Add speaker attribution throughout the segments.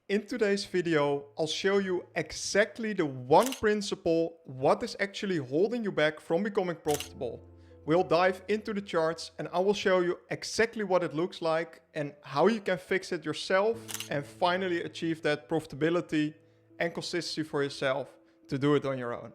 Speaker 1: In today's video, I'll show you exactly the one principle what is actually holding you back from becoming profitable. We'll dive into the charts and I will show you exactly what it looks like and how you can fix it yourself and finally achieve that profitability and consistency for yourself to do it on your own.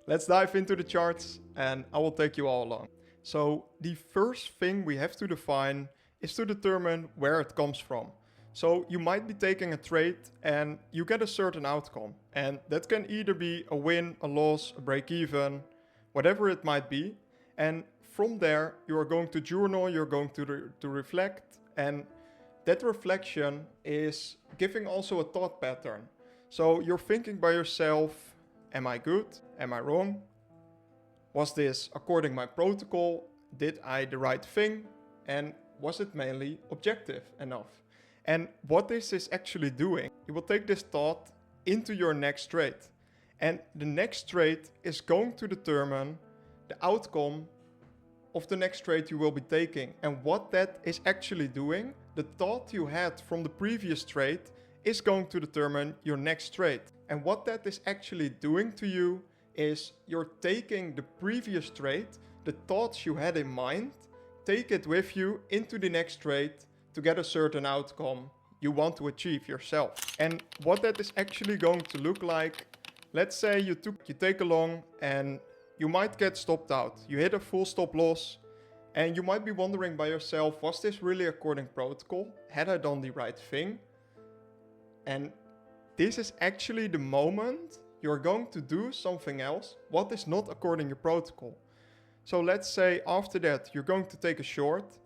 Speaker 1: Let's dive into the charts and I will take you all along. So the first thing we have to define is to determine where it comes from. So you might be taking a trade and you get a certain outcome. And that can either be a win, a loss, a break even, whatever it might be. And from there, you are going to journal, you're going to reflect. And that reflection is giving also a thought pattern. So you're thinking by yourself, am I good? Am I wrong? Was this according my protocol? Did I the right thing? And was it mainly objective enough? And what this is actually doing, you will take this thought into your next trade. And the next trade is going to determine the outcome of the next trade you will be taking. And what that is actually doing, the thought you had from the previous trade is going to determine your next trade. And what that is actually doing to you is you're taking the previous trade, the thoughts you had in mind, take it with you into the next trade to get a certain outcome you want to achieve yourself. And what that is actually going to look like, let's say you take along and you might get stopped out. You hit a full stop loss and you might be wondering by yourself, was this really according protocol? Had I done the right thing? And this is actually the moment you're going to do something else what is not according your protocol. So let's say after that you're going to take a short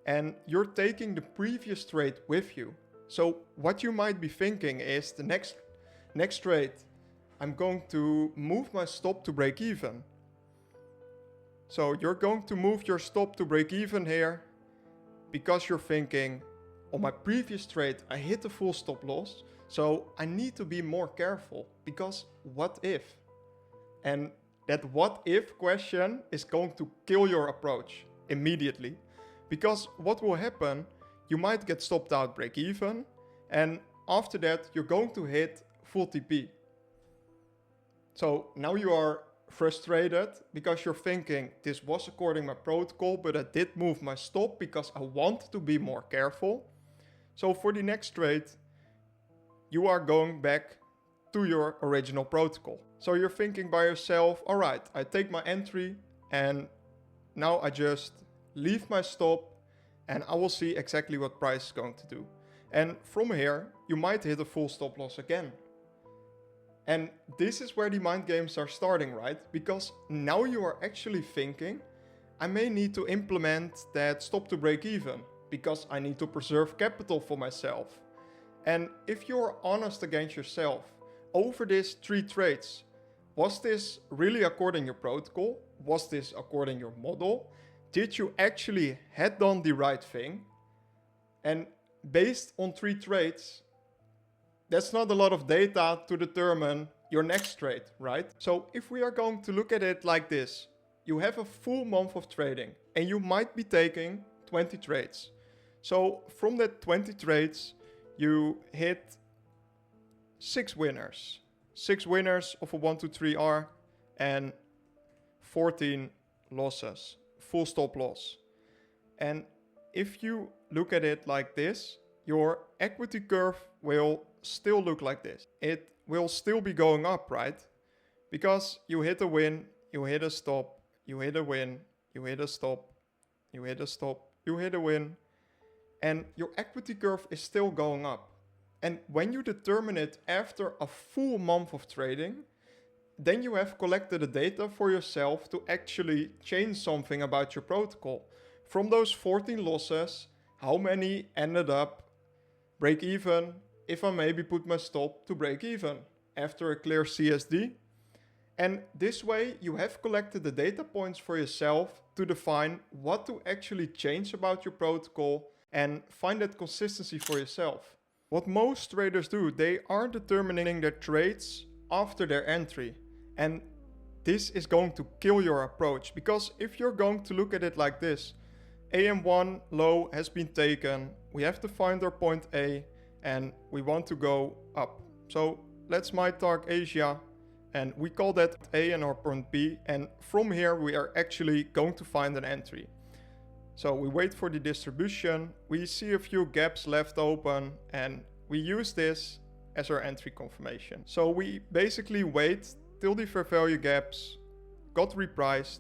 Speaker 1: and you're taking the previous trade with you. So what you might be thinking is the next trade, I'm going to move my stop to break even. So you're going to move your stop to break even here because you're thinking, on my previous trade, I hit a full stop loss. So I need to be more careful because what if? And that what if question is going to kill your approach immediately. Because what will happen, you might get stopped out break even and after that you're going to hit full TP. So now you are frustrated because you're thinking this was according my protocol but I did move my stop because I want to be more careful. So for the next trade you are going back to your original protocol. So you're thinking by yourself, alright, I take my entry and now I just leave my stop and I will see exactly what price is going to do. And from here, you might hit a full stop loss again. And this is where the mind games are starting, right? Because now you are actually thinking, I may need to implement that stop to break even because I need to preserve capital for myself. And if you're honest against yourself over these 3 trades, was this really according your protocol? Was this according your model? Did you actually had done the right thing? And based on 3 trades, that's not a lot of data to determine your next trade, right? So if we are going to look at it like this, you have a full month of trading and you might be taking 20 trades. So from that 20 trades, you hit 6 winners. 6 winners of a 1, 2, 3 R and 14 losses. Full stop loss. And if you look at it like this, your equity curve will still look like this. It will still be going up, right? Because you hit a win, you hit a stop, you hit a win, you hit a stop, you hit a stop, you hit a win, and your equity curve is still going up. And when you determine it after a full month of trading, then you have collected the data for yourself to actually change something about your protocol. From those 14 losses, how many ended up break even if I maybe put my stop to break even after a clear CSD? And this way you have collected the data points for yourself to define what to actually change about your protocol and find that consistency for yourself. What most traders do, they are determining their trades after their entry. And this is going to kill your approach because if you're going to look at it like this, AM1 low has been taken, we have to find our point A, and we want to go up. So let's my target Asia, and we call that A and our point B, and from here we are actually going to find an entry. So we wait for the distribution, we see a few gaps left open, and we use this as our entry confirmation. So we basically wait till the fair value gaps got repriced,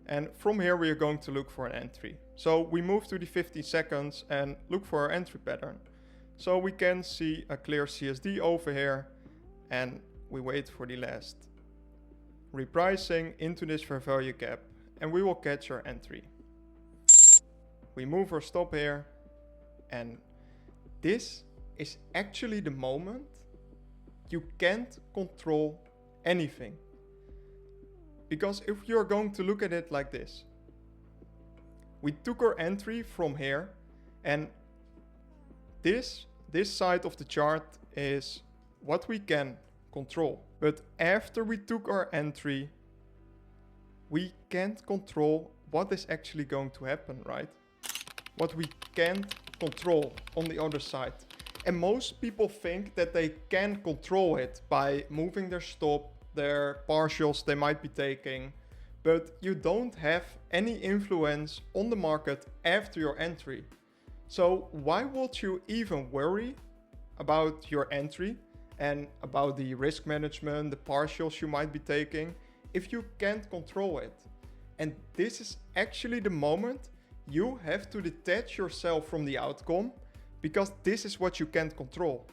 Speaker 1: and from here we are going to look for an entry. So we move to the 15 seconds and look for our entry pattern. So we can see a clear CSD over here, and we wait for the last repricing into this fair value gap, and we will catch our entry. We move our stop here, and this is actually the moment you can't control anything. Because if you're going to look at it like this, we took our entry from here, and this side of the chart is what we can control. But after we took our entry, we can't control what is actually going to happen, right? What we can't control on the other side. And most people think that they can control it by moving their stop, their partials they might be taking, but you don't have any influence on the market after your entry. So why would you even worry about your entry and about the risk management, the partials you might be taking, if you can't control it? And this is actually the moment you have to detach yourself from the outcome, because this is what you can't control.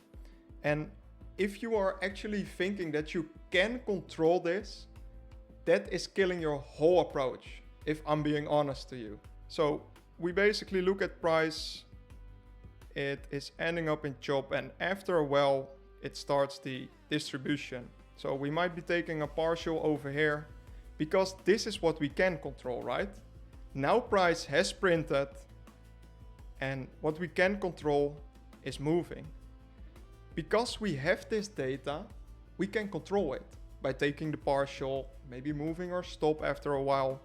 Speaker 1: And if you are actually thinking that you can control this, that is killing your whole approach, if I'm being honest to you. So we basically look at price, it is ending up in chop, and after a while it starts the distribution. So we might be taking a partial over here, because this is what we can control, right? Now price has printed, and what we can control is moving. Because we have this data, we can control it by taking the partial, maybe moving our stop after a while.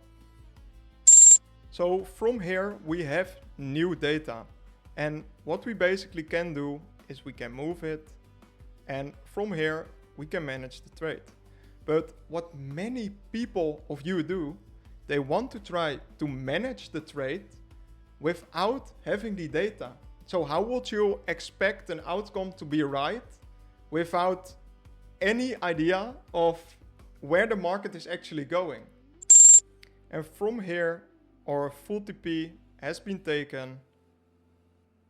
Speaker 1: So from here we have new data, and what we basically can do is we can move it, and from here we can manage the trade. But what many people of you do, they want to try to manage the trade without having the data. So how would you expect an outcome to be right without any idea of where the market is actually going? And from here, our full TP has been taken,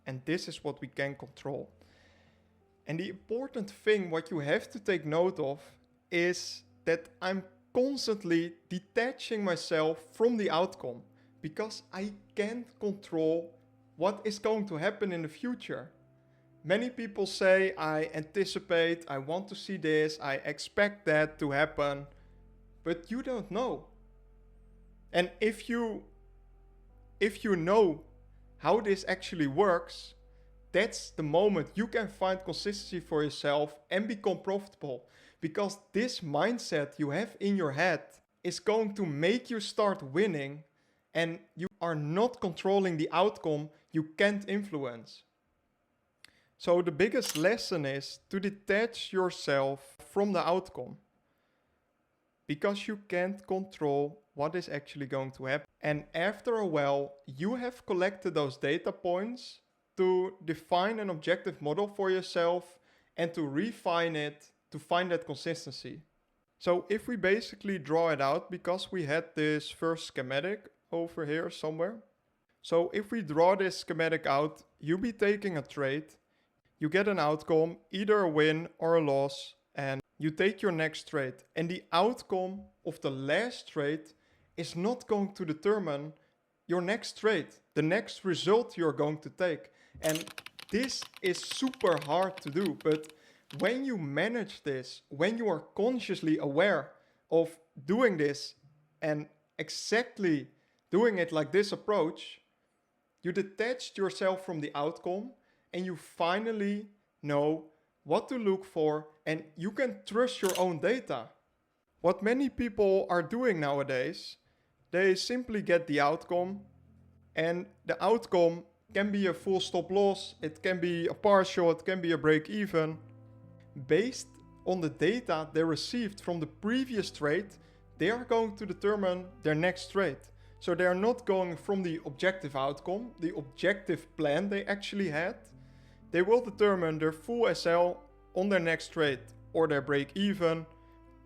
Speaker 1: and this is what we can control. And the important thing what you have to take note of is that I'm constantly detaching myself from the outcome, because I can't control what is going to happen in the future. Many people say, I anticipate, I want to see this, I expect that to happen, but you don't know. And if you know how this actually works, that's the moment you can find consistency for yourself and become profitable. Because this mindset you have in your head is going to make you start winning, and you are not controlling the outcome you can't influence. So the biggest lesson is to detach yourself from the outcome, because you can't control what is actually going to happen. And after a while, you have collected those data points to define an objective model for yourself and to refine it to find that consistency. So if we basically draw it out, because we had this first schematic over here somewhere. So if we draw this schematic out, you be taking a trade, you get an outcome, either a win or a loss, and you take your next trade. And the outcome of the last trade is not going to determine your next trade, the next result you're going to take. And this is super hard to do, but when you manage this, when you are consciously aware of doing this and exactly doing it like this approach, you detached yourself from the outcome and you finally know what to look for, and you can trust your own data. What many people are doing nowadays, they simply get the outcome, and the outcome can be a full stop loss, it can be a partial, it can be a break even. Based on the data they received from the previous trade, they are going to determine their next trade. So they are not going from the objective outcome, the objective plan they actually had. They will determine their full SL on their next trade, or their break even,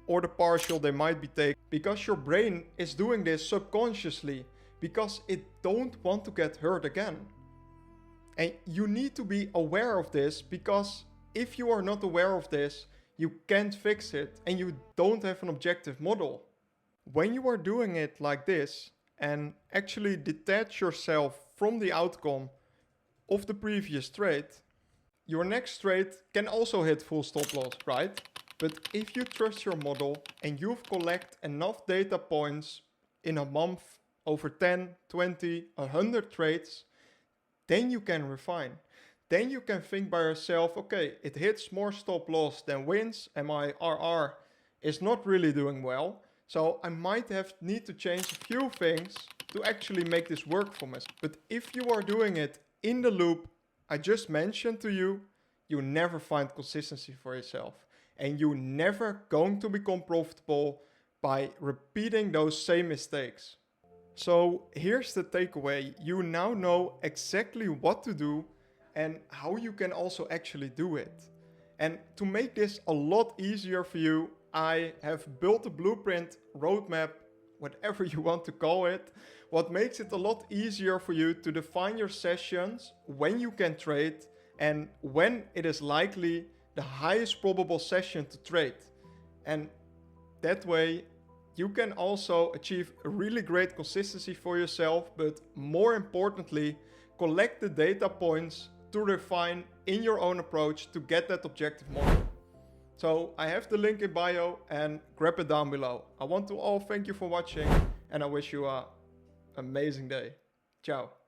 Speaker 1: or the partial they might be taking, because your brain is doing this subconsciously because it don't want to get hurt again. And you need to be aware of this, because if you are not aware of this, you can't fix it and you don't have an objective model. When you are doing it like this and actually detach yourself from the outcome of the previous trade, your next trade can also hit full stop loss, right? But if you trust your model and you've collected enough data points in a month, over 10, 20, 100 trades, then you can refine. Then you can think by yourself, okay, it hits more stop loss than wins and my RR is not really doing well. So I might need to change a few things to actually make this work for me. But if you are doing it in the loop I just mentioned to you, you never find consistency for yourself. And you're never going to become profitable by repeating those same mistakes. So here's the takeaway. You now know exactly what to do and how you can also actually do it. And to make this a lot easier for you, I have built a blueprint, roadmap, whatever you want to call it, what makes it a lot easier for you to define your sessions, when you can trade, and when it is likely the highest probable session to trade. And that way you can also achieve a really great consistency for yourself, but more importantly, collect the data points to refine in your own approach to get that objective model. So I have the link in bio and grab it down below. I want to all thank you for watching and I wish you an amazing day. Ciao.